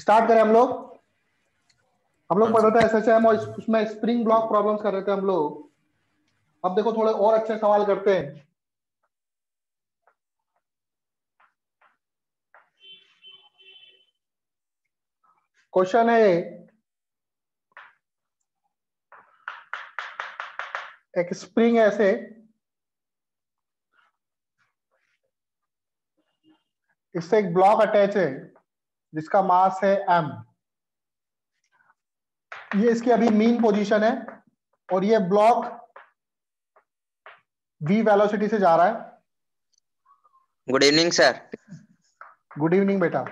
Start करें हम लोग पढ़ रहे थे एसएचएम और उसमें स्प्रिंग ब्लॉक प्रॉब्लम्स कर रहे थे हम लोग। अब देखो थोड़े और अच्छे सवाल करते हैं। क्वेश्चन है, एक स्प्रिंग ऐसे इससे एक ब्लॉक अटैच है जिसका मास है m। ये इसकी अभी मीन पोजीशन है और ये ब्लॉक v वेलोसिटी से जा रहा है। Good evening sir. Good evening बेटा।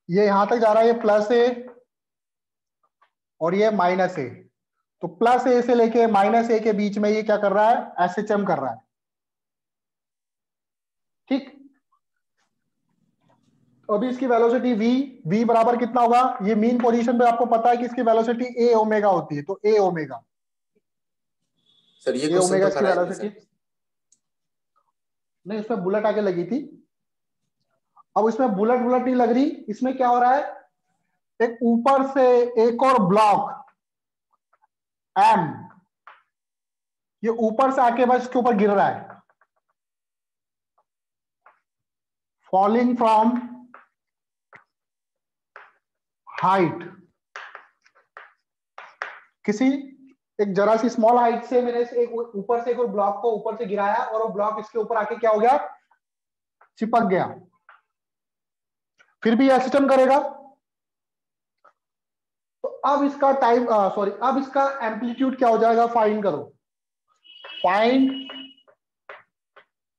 ये यहां तक जा रहा है, ये प्लस ए और ये माइनस ए। तो प्लस ए से लेके माइनस ए के बीच में ये क्या कर रहा है, एसएचएम कर रहा है। ठीक, अभी इसकी वेलोसिटी v बराबर कितना होगा, ये मीन पोजीशन पे आपको पता है कि इसकी वेलोसिटी a ओमेगा होती है, तो a ओमेगा। सर ये a क्वेश्चन ओमेगा तो इसकी कराए थे वेलोसिटी सर। नहीं, इसमें बुलेट आके लगी थी। अब इसमें बुलेट बुलेट नहीं लग रही, इसमें क्या हो रहा है, एक ऊपर से एक और ब्लॉक m ये ऊपर से आके बस इसके ऊपर गिर रहा है, फॉलिंग फ्रॉम हाइट। किसी एक जरा सी स्मॉल हाइट से मैंने एक ऊपर से एक और ब्लॉक को ऊपर से गिराया और वो ब्लॉक इसके ऊपर आके क्या हो गया, चिपक गया। फिर भी यह सिस्टम करेगा। तो अब इसका टाइम सॉरी अब इसका एम्पलीट्यूड क्या हो जाएगा, फाइंड करो। Find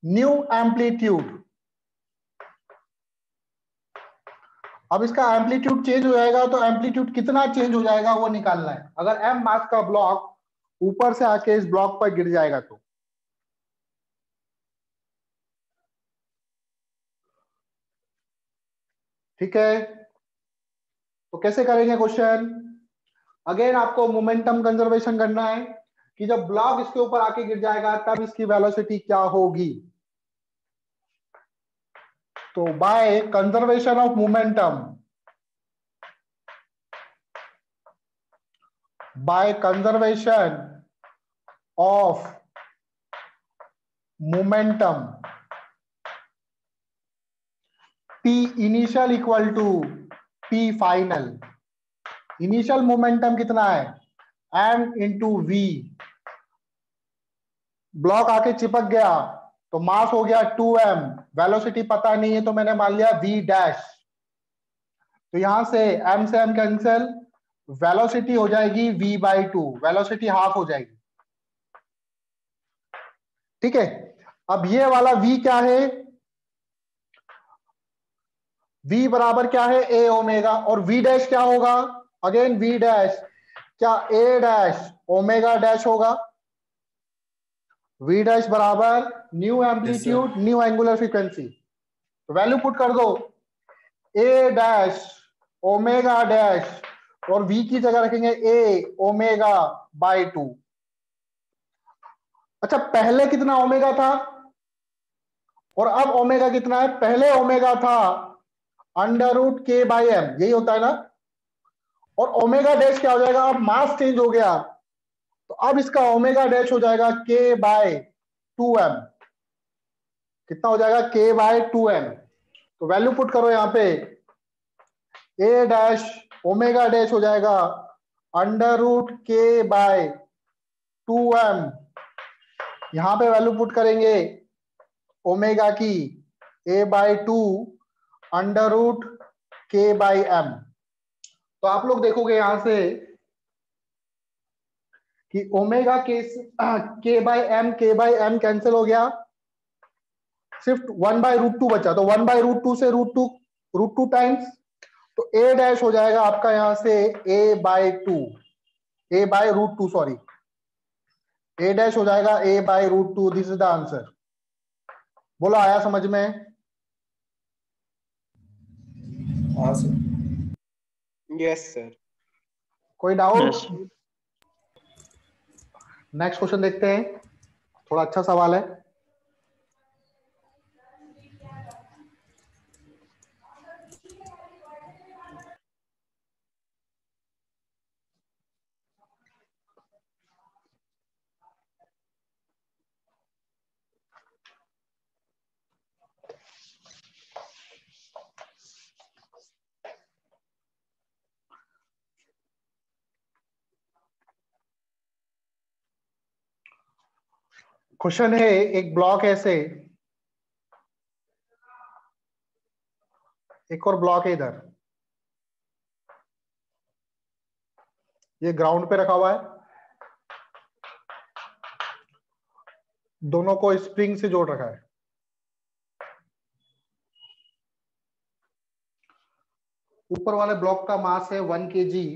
new amplitude. अब इसका एम्पलीट्यूड चेंज हो जाएगा, तो एम्पलीट्यूड कितना चेंज हो जाएगा वो निकालना है। अगर m मास का ब्लॉक ऊपर से आके इस ब्लॉक पर गिर जाएगा तो ठीक है। तो कैसे करेंगे क्वेश्चन, अगेन आपको मोमेंटम कंजर्वेशन करना है कि जब ब्लॉक इसके ऊपर आके गिर जाएगा तब इसकी वेलोसिटी क्या होगी। तो by conservation of momentum, by conservation of momentum, P initial equal to P final. Initial momentum कितना है, m इंटू v। ब्लॉक आके चिपक गया तो मास हो गया 2m, वेलोसिटी पता नहीं है तो मैंने मान लिया v डैश। तो यहां से m कैंसिल, वेलोसिटी हो जाएगी v बाई 2, वेलोसिटी हाफ हो जाएगी। ठीक है, अब ये वाला v क्या है, v बराबर क्या है, a ओमेगा, और v डैश क्या होगा, अगेन v डैश क्या a डैश ओमेगा डैश होगा। v डैश बराबर new amplitude new angular frequency. तो वैल्यू पुट कर दो, a डैश ओमेगा डैश और v की जगह रखेंगे a ओमेगा बाई 2। अच्छा, पहले कितना ओमेगा था और अब ओमेगा कितना है, पहले ओमेगा था under root K by M, यही होता है ना। और ओमेगा डैश क्या हो जाएगा, अब मास चेंज हो गया तो अब इसका ओमेगा डैश हो जाएगा के बाय 2m। कितना हो जाएगा, के बाय 2m। तो वैल्यू पुट करो यहां पे, a डैश ओमेगा डैश हो जाएगा अंडर रूट के बाय 2m। यहां पे वैल्यू पुट करेंगे ओमेगा की a by 2 under root K by m। तो आप लोग देखोगे यहां से कि ओमेगा के बाई एम कैंसिल हो गया, सिर्फ 1/√2 बचा। तो 1/√2 से √2 टाइम्स, तो a डैश हो जाएगा आपका यहां से a by root two sorry a dash हो जाएगा a by √2। This is the answer. बोलो, आया समझ में? हाँ सर। Yes sir. कोई डाउट? नेक्स्ट क्वेश्चन देखते हैं, थोड़ा अच्छा सवाल है। क्वेश्चन है, एक ब्लॉक ऐसे, एक और ब्लॉक है इधर, ये ग्राउंड पे रखा हुआ है, दोनों को स्प्रिंग से जोड़ रखा है। ऊपर वाले ब्लॉक का मास है 1 kg,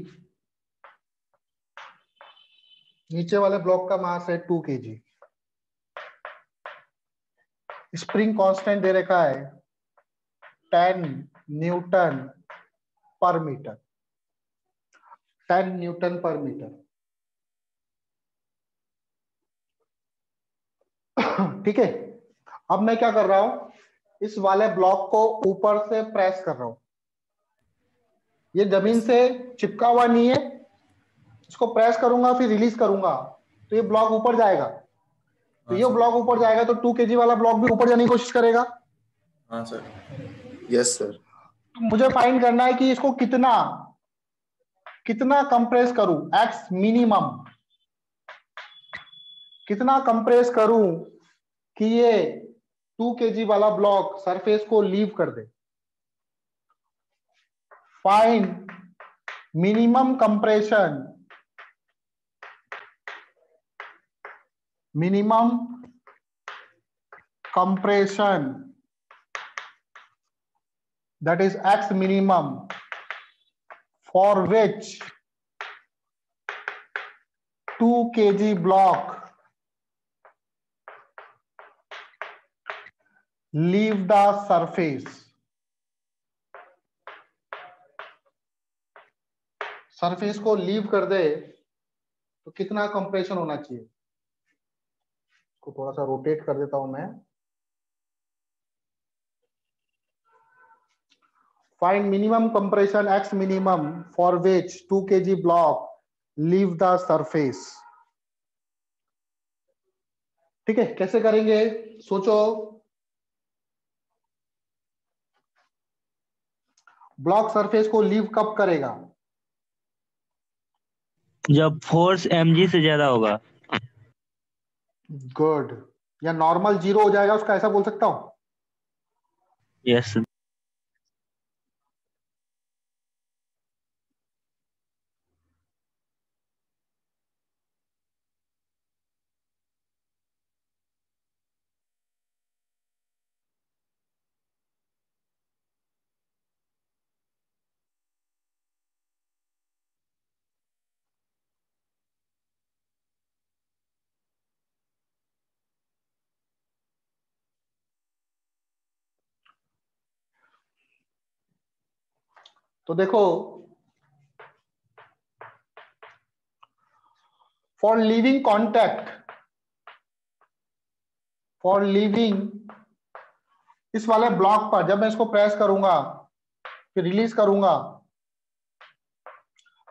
नीचे वाले ब्लॉक का मास है 2 kg। स्प्रिंग कांस्टेंट दे रखा है 10 न्यूटन पर मीटर, 10 न्यूटन पर मीटर। ठीक है, अब मैं क्या कर रहा हूं, इस वाले ब्लॉक को ऊपर से प्रेस कर रहा हूं। ये जमीन से चिपका हुआ नहीं है, इसको प्रेस करूंगा फिर रिलीज करूंगा तो ये ब्लॉक ऊपर जाएगा। तो ये ब्लॉक ऊपर जाएगा तो 2 kg वाला ब्लॉक भी ऊपर जाने की कोशिश करेगा। हाँ सर, यस सर। तो मुझे फाइंड करना है कि इसको कितना कितना कंप्रेस करूं, एक्स मिनिमम कितना कंप्रेस करूं कि ये 2 kg वाला ब्लॉक सरफेस को लीव कर दे। Find minimum compression, minimum compression, that is x minimum, for which 2 kg block leave the surface। Surface को लीव कर दे तो कितना कंप्रेशन होना चाहिए। को थोड़ा सा रोटेट कर देता हूं मैं। Find minimum compression x minimum for which 2 kg block leave the surface. ठीक है, कैसे करेंगे सोचो। ब्लॉक सरफेस को लीव कब करेगा? जब फोर्स mg से ज्यादा होगा। गुड, या नॉर्मल 0 हो जाएगा उसका, ऐसा बोल सकता हूं? यस। तो देखो, for leaving contact, for leaving इस वाले ब्लॉक पर जब मैं इसको प्रेस करूंगा फिर रिलीज करूंगा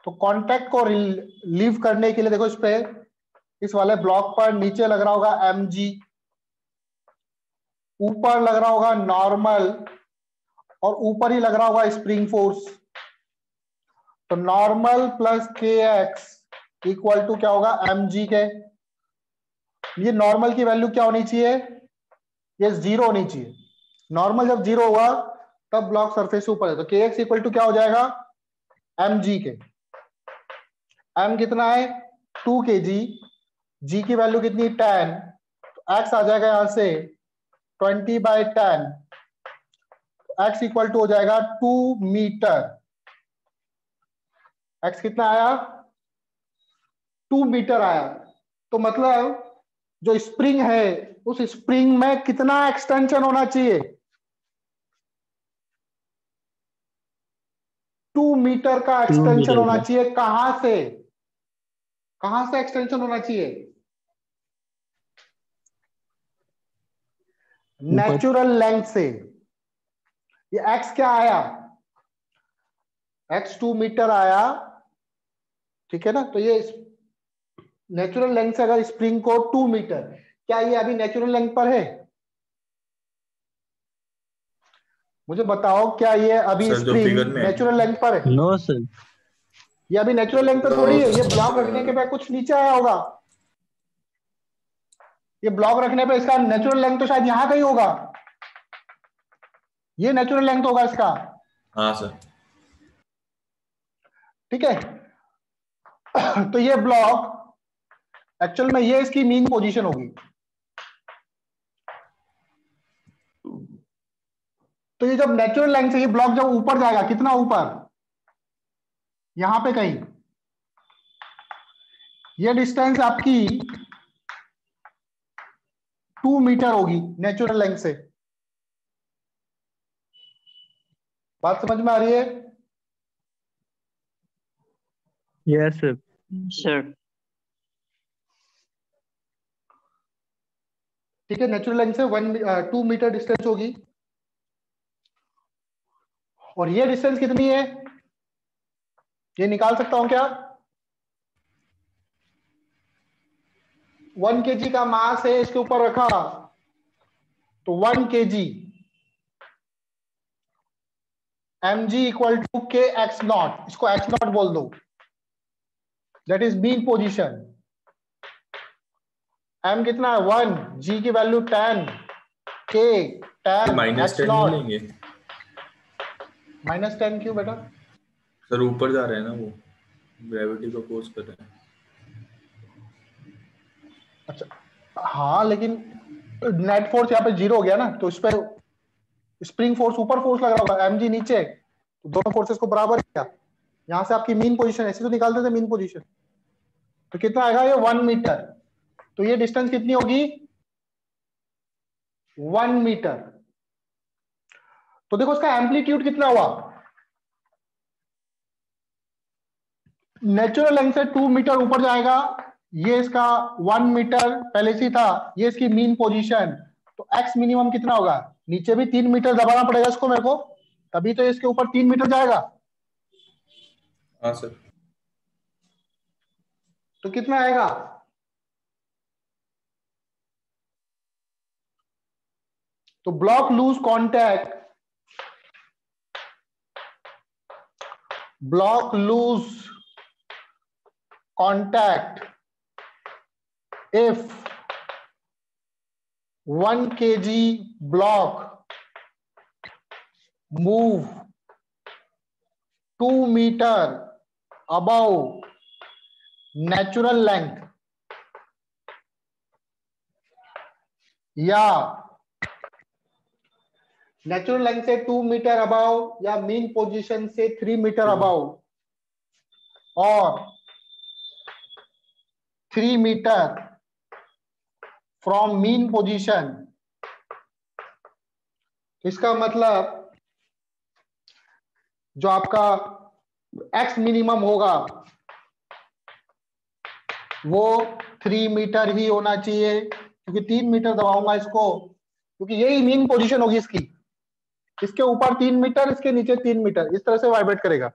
तो कांटेक्ट को लीव करने के लिए देखो इस पे, इस वाले ब्लॉक पर नीचे लग रहा होगा mg, ऊपर लग रहा होगा नॉर्मल और ऊपर ही लग रहा होगा स्प्रिंग फोर्स। तो normal plus kx equal to क्या होगा mg के। ये नॉर्मल की वैल्यू क्या होनी चाहिए? ये 0 होनी चाहिए। नॉर्मल जब 0 हुआ तब ब्लॉक सरफेस से ऊपर है, तो kx इक्वल टू क्या हो जाएगा mg के। m कितना है 2 kg, g की वैल्यू कितनी 10, तो x आ जाएगा यहां से 20/10, x इक्वल टू हो जाएगा 2 मीटर। x कितना आया? 2 मीटर आया। तो मतलब जो स्प्रिंग है उस स्प्रिंग में कितना एक्सटेंशन होना चाहिए? 2 मीटर का एक्सटेंशन होना चाहिए। कहां से एक्सटेंशन होना चाहिए? नेचुरल लेंथ से। ये x क्या आया? x 2 मीटर आया, ठीक है ना। तो ये नेचुरल लेंथ से अगर स्प्रिंग को 2 मीटर, क्या ये अभी नेचुरल लेंथ पर है? मुझे बताओ, क्या ये अभी स्प्रिंग नेचुरल लेंथ पर है? No sir. ये अभी नेचुरल लेंथ पर थोड़ी है, ये ब्लॉक रखने के बाद कुछ नीचे आया होगा। ये ब्लॉक रखने पे इसका नेचुरल लेंथ तो शायद यहां कहीं होगा, ये नेचुरल लेंथ होगा इसका। हाँ सर। ठीक है। तो ये ब्लॉक एक्चुअल में ये इसकी मीन पोजीशन होगी। तो ये जब नेचुरल लेंथ से ये ब्लॉक जब ऊपर जाएगा, कितना ऊपर, यहां पे कहीं, ये डिस्टेंस आपकी 2 मीटर होगी नेचुरल लेंथ से। बात समझ में आ रही है? Yes sir. सर। ठीक है, नेचुरल लेंथ से 2 मीटर डिस्टेंस होगी। और ये डिस्टेंस कितनी है, ये निकाल सकता हूं क्या? 1 kg का मास है, इसके ऊपर रखा तो 1 kg mg equal to k x naught, इसको x नॉट बोल दो, that is mean position. m कितना है 1, g की वैल्यू 10, k 10 -10 x नहीं नॉट। लेंगे -10 क्यों बेटा? सर? ऊपर जा रहे हैं ना वो, ग्रेविटी को फोर्स कर रहे हैं। अच्छा हाँ, लेकिन नेट फोर्स यहाँ पे 0 हो गया ना, तो इस पे स्प्रिंग फोर्स ऊपर फोर्स लग रहा होगा, mg नीचे, तो दोनों फोर्सेस को बराबर किया। यहां से आपकी मीन पोजीशन, ऐसे तो निकालते थे मीन पोजीशन। तो कितना आएगा ये 1 मीटर। तो ये डिस्टेंस कितनी होगी 1 मीटर। तो देखो इसका एम्पलीट्यूड कितना हुआ, नेचुरल लेंथ से 2 मीटर ऊपर जाएगा, ये इसका 1 मीटर पहले से था, ये इसकी मीन पोजीशन। तो x मिनिमम कितना होगा, नीचे भी 3 मीटर दबाना पड़ेगा इसको मेरे को, तभी तो इसके ऊपर 3 मीटर जाएगा। हाँ सर। तो कितना आएगा, तो block loose contact, block loose contact if 1 kg block move 2 meter above natural length या नेचुरल लेंथ से 2 मीटर अबाव या मीन पोजीशन से 3 मीटर अबाव और 3 मीटर फ्रॉम मीन पोजीशन। इसका मतलब जो आपका एक्स मिनिमम होगा वो 3 मीटर ही होना चाहिए, क्योंकि 3 मीटर दबाऊंगा इसको, क्योंकि यही मीन पोजीशन होगी इसकी। इसके ऊपर 3 मीटर, इसके नीचे 3 मीटर, इस तरह से वाइब्रेट करेगा।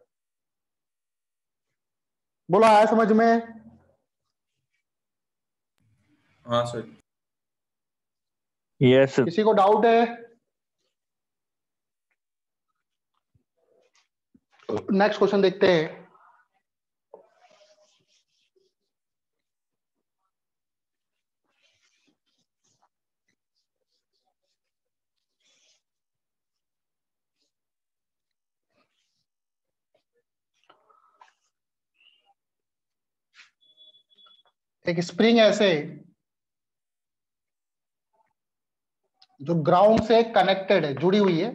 बोला आया समझ में? हाँ सर। Yes sir. किसी को डाउट है? नेक्स्ट क्वेश्चन देखते हैं। एक स्प्रिंग ऐसे जो ग्राउंड से कनेक्टेड है, जुड़ी हुई है,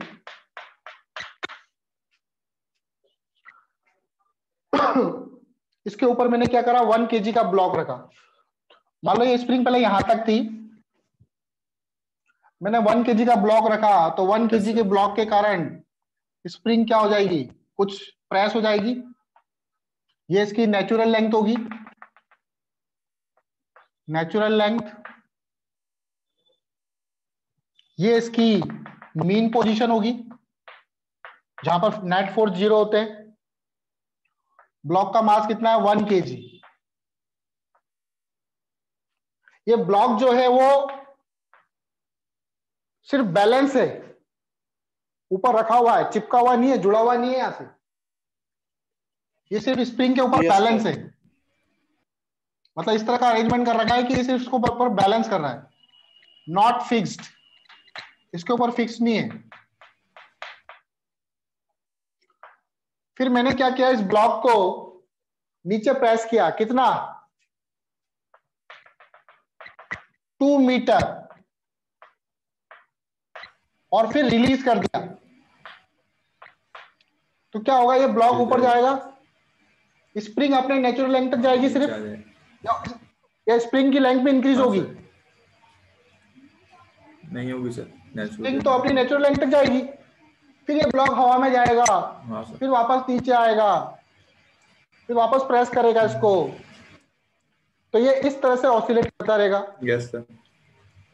इसके ऊपर मैंने क्या करा 1 kg का ब्लॉक रखा। मान लो ये स्प्रिंग पहले यहां तक थी, मैंने 1 kg का ब्लॉक रखा, तो 1 kg के ब्लॉक के कारण स्प्रिंग क्या हो जाएगी, कुछ प्रेस हो जाएगी। ये इसकी नेचुरल लेंथ होगी, नेचुरल लेंथ। ये इसकी मीन पोजीशन होगी, जहां पर नेट फोर्स 0 होते हैं। ब्लॉक का मास कितना है 1 kg। ये ब्लॉक जो है वो सिर्फ बैलेंस है, ऊपर रखा हुआ है, चिपका हुआ नहीं है, जुड़ा हुआ नहीं है यहां से। ये सिर्फ स्प्रिंग के ऊपर Yes, बैलेंस sir. है, मतलब इस तरह का अरेंजमेंट कर रखा है कि ये सिर्फ इसको ऊपर बैलेंस कर रहा है। नॉट फिक्स्ड, इसके ऊपर फिक्स नहीं है। फिर मैंने क्या किया, इस ब्लॉक को नीचे प्रेस किया, कितना 2 मीटर, और फिर रिलीज कर दिया। तो क्या होगा, ये ब्लॉक ऊपर जाएगा, स्प्रिंग अपने नेचुरल लेंथ तक जाएगी सिर्फ, या स्प्रिंग की लेंथ में इंक्रीज होगी? नहीं होगी सर, स्प्रिंग तो अपनी नेचुरल लेंथ तक जाएगी। फिर ये ब्लॉक हवा में जाएगा, फिर वापस नीचे आएगा, फिर वापस प्रेस करेगा इसको, तो ये इस तरह से ऑसिलेट करता रहेगा। Yes sir.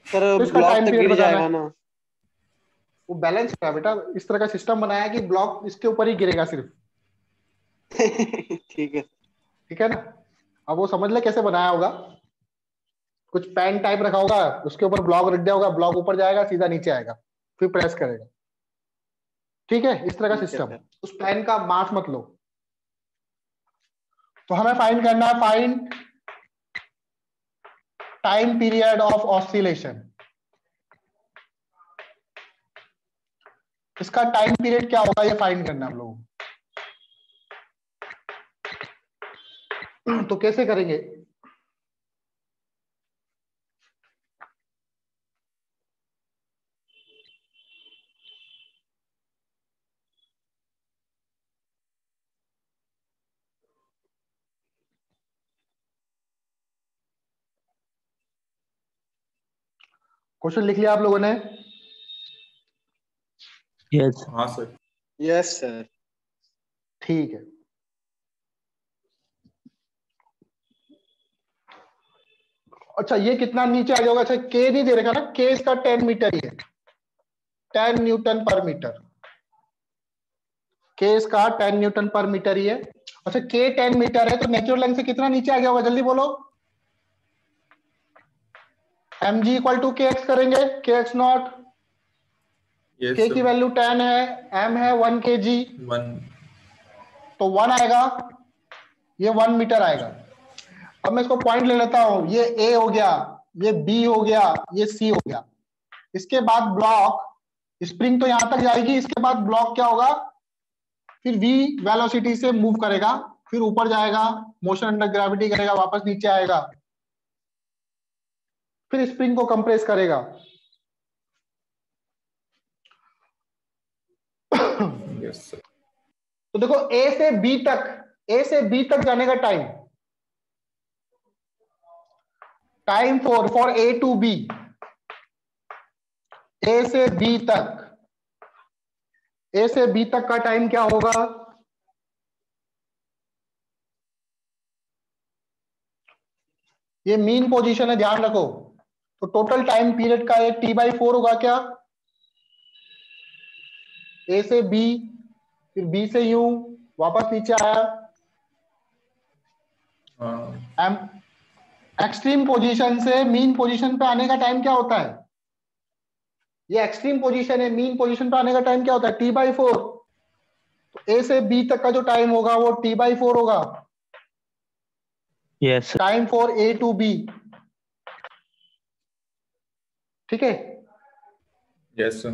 तो इसका टाइम पीरियड बताना है, वो बैलेंस है बेटा, इस तरह का सिस्टम बनाया कि ब्लॉक इसके ऊपर ही गिरेगा सिर्फ। ठीक है ना? अब वो समझ ले कैसे बनाया होगा, कुछ पेन टाइप रखा होगा, उसके ऊपर ब्लॉक रख दिया होगा, ब्लॉक ऊपर जाएगा, सीधा नीचे आएगा, फिर प्रेस करेगा। ठीक है, इस तरह का सिस्टम। उस पेन का मास मत लो। तो हमें फाइंड करना है, find time period of oscillation. इसका टाइम पीरियड क्या होगा, ये फाइंड करना है हम लोगों को। तो कैसे करेंगे? क्वेश्चन लिख लिया आप लोगों ने? यस। हाँ सर। Yes sir. ठीक है, अच्छा ये कितना नीचे आ जाएगा? अच्छा के नहीं दे रखा ना, के इसका 10 मीटर ही है, 10 न्यूटन पर मीटर। के इसका 10 न्यूटन पर मीटर ही है। अच्छा के 10 मीटर है, तो नेचुरल लेंथ से कितना नीचे आ गया होगा, जल्दी बोलो। mg इक्वल टू के एक्स करेंगे, के एक्स नॉट, के की वैल्यू 10 है, m है 1 kg, तो 1 आएगा, ये 1 मीटर आएगा। अब मैं इसको पॉइंट ले लेता हूं, ये A हो गया, ये B हो गया, ये C हो गया। इसके बाद ब्लॉक, स्प्रिंग तो यहां तक जाएगी, इसके बाद ब्लॉक क्या होगा, फिर v वेलोसिटी से मूव करेगा, फिर ऊपर जाएगा, मोशन अंडर ग्रेविटी करेगा, वापस नीचे आएगा, फिर स्प्रिंग को कंप्रेस करेगा। Yes sir. तो देखो A से B तक जाने का time for A to B, A से B तक का टाइम क्या होगा? ये मीन पोजीशन है, ध्यान रखो। तो टोटल टाइम पीरियड का ये T/4 होगा क्या? A से B, फिर B से U, वापस नीचे आया, एक्सट्रीम पोजीशन से मीन पोजीशन पे आने का टाइम क्या होता है? ये एक्सट्रीम पोजीशन है, मीन पोजीशन पे आने का टाइम क्या होता है? T/4। तो A से B तक का जो टाइम होगा वो T/4 होगा। Yes. Time for A to B, ठीक है? Yes sir.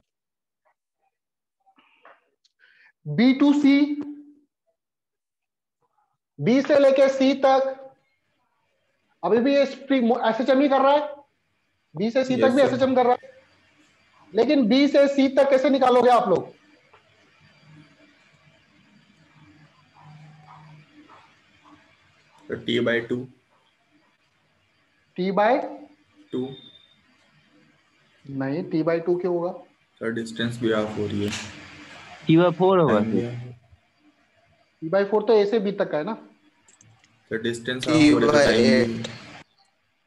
B to C, B से लेके C तक अभी भी ये स्प्रिंग एसएचएम ही कर रहा है, B से C तक भी एसएचएम कर रहा है, लेकिन B से C तक कैसे निकालोगे आप लोग? T/2। T/2 नहीं, T/2 क्यों होगा सर? डिस्टेंस भी हाफ हो रही है। T/4 होगा। T/4 तो A से B तक का है ना सर। डिस्टेंस हाफ हो रही है, टाइम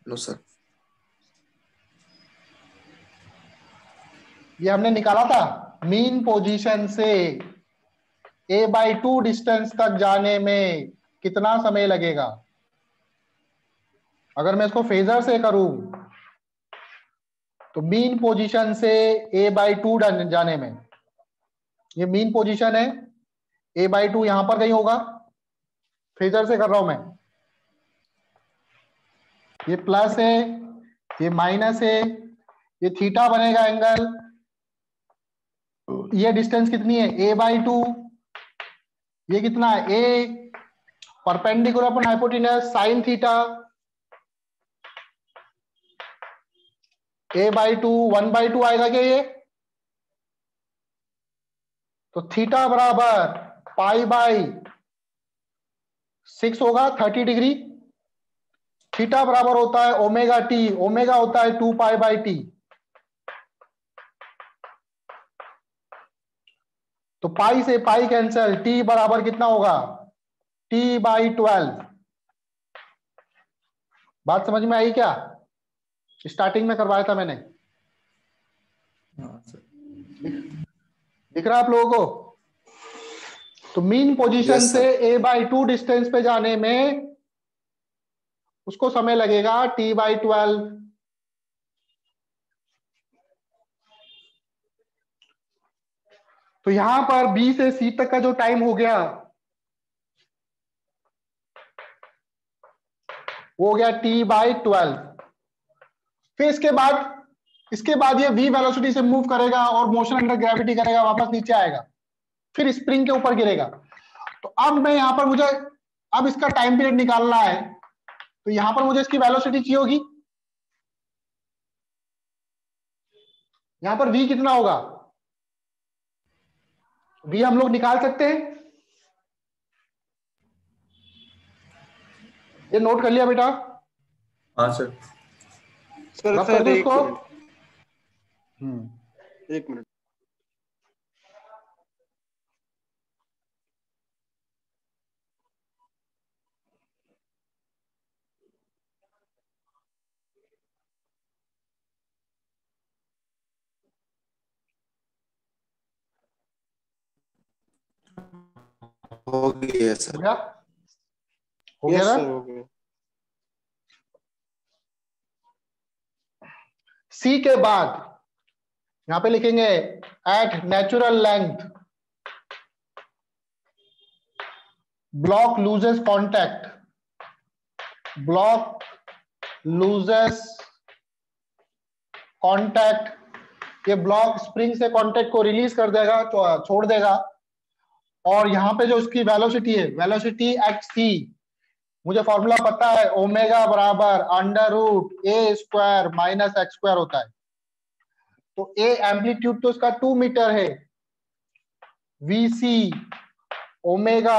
नो सर, ये हमने निकाला था। मीन पोजीशन से A/2 डिस्टेंस तक जाने में कितना समय लगेगा? अगर मैं इसको फेजर से करूं तो मीन पोजीशन से A/2 जाने में, ये मीन पोजीशन है, A/2 यहां पर कहीं होगा, फेजर से कर रहा हूं मैं, ये प्लस है, ये माइनस है, ये थीटा बनेगा एंगल, ये डिस्टेंस कितनी है a/2, ये कितना है a, perpendicular upon hypotenuse sine theta, a/2 1/2 आएगा क्या ये? तो थीटा बराबर π/6 होगा 30 डिग्री। थीटा बराबर होता है ओमेगा टी, ओमेगा होता है 2π/t। तो पाई से पाई कैंसल, t बराबर कितना होगा t/12। बात समझ में आई क्या? स्टार्टिंग में करवाया था मैंने, हाँ सर। दिख रहा है आप लोगों को? तो मीन पोजीशन Yes, से a/2 डिस्टेंस पे जाने में उसको समय लगेगा t/12। तो यहां पर b से c तक का जो टाइम हो गया वो हो गया t/12। फिर इसके बाद ये v वेलोसिटी से मूव करेगा और मोशन अंडर ग्रेविटी करेगा, वापस नीचे आएगा, फिर स्प्रिंग के ऊपर गिरेगा। तो अब मैं यहां पर मुझे अब इसका टाइम पीरियड निकालना है, तो यहां पर मुझे इसकी वेलोसिटी चाहिए होगी। यहां पर v कितना होगा? v हम लोग निकाल सकते हैं, ये नोट कर लिया बेटा? हाँ सर। सर रब कर सर दो एक इसको। मिनट, एक मिनट। हो गया सर। हो गया? हो गया यस ना? सर, हो गया। सी के बाद यहां पे लिखेंगे at natural length block loses contact, block loses contact. ये ब्लॉक स्प्रिंग से कांटेक्ट को रिलीज कर देगा, छोड़ देगा। और यहां पे जो इसकी वेलोसिटी है, वेलोसिटी एट सी, मुझे फॉर्मूला पता है, ओमेगा बराबर √a² माइनस x² होता है। तो ए एम्पलीट्यूड तो इसका 2 मीटर है, vc ओमेगा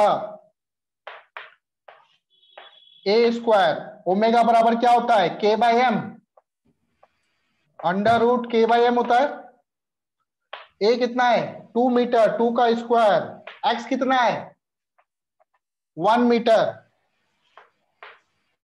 a², ओमेगा बराबर क्या होता है k/m, √k/m होता है। a कितना है 2 मीटर, 2 का स्क्वायर, x कितना है 1 मीटर।